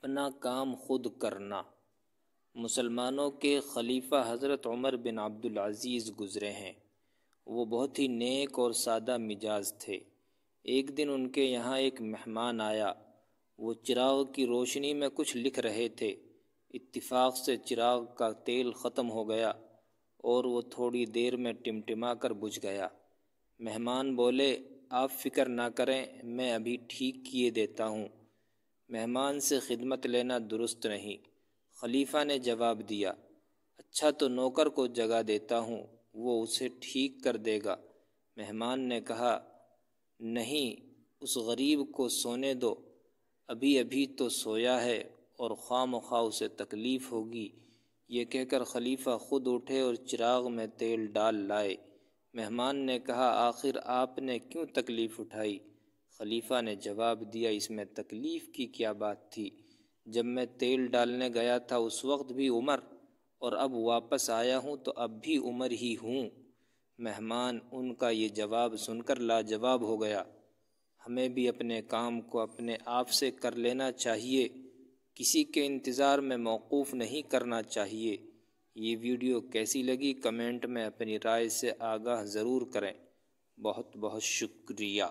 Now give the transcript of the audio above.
اپنا کام خود کرنا۔ مسلمانوں کے خلیفہ حضرت عمر بن عبدالعزیز گزرے ہیں۔ وہ بہت ہی نیک اور سادہ مزاج تھے۔ ایک دن ان کے یہاں ایک مہمان آیا۔ وہ چراغ کی روشنی میں کچھ لکھ رہے تھے۔ اتفاق سے چراغ کا تیل ختم ہو گیا اور وہ تھوڑی دیر میں ٹمٹما کر بجھ گیا۔ مہمان بولے، آپ فکر نہ کریں، میں ابھی ٹھیک کیے دیتا ہوں۔ مہمان سے خدمت لینا درست نہیں۔ خلیفہ نے جواب دیا، اچھا تو نوکر کو جگا دیتا ہوں، وہ اسے ٹھیک کر دے گا۔ مہمان نے کہا، نہیں، اس غریب کو سونے دو، ابھی ابھی تو سویا ہے اور خواہ مخواہ اسے تکلیف ہوگی۔ یہ کہہ کر خلیفہ خود اٹھے اور چراغ میں تیل ڈال لائے۔ مہمان نے کہا، آخر آپ نے کیوں تکلیف اٹھائی؟ خلیفہ نے جواب دیا، اس میں تکلیف کی کیا بات تھی؟ جب میں تیل ڈالنے گیا تھا اس وقت بھی عمر، اور اب واپس آیا ہوں تو اب بھی عمر ہی ہوں۔ مہمان ان کا یہ جواب سن کر لاجواب ہو گیا۔ ہمیں بھی اپنے کام کو اپنے آپ سے کر لینا چاہیے، کسی کے انتظار میں موقوف نہیں کرنا چاہیے۔ یہ ویڈیو کیسی لگی کمنٹ میں اپنی رائے سے آگاہ ضرور کریں۔ بہت بہت شکریہ۔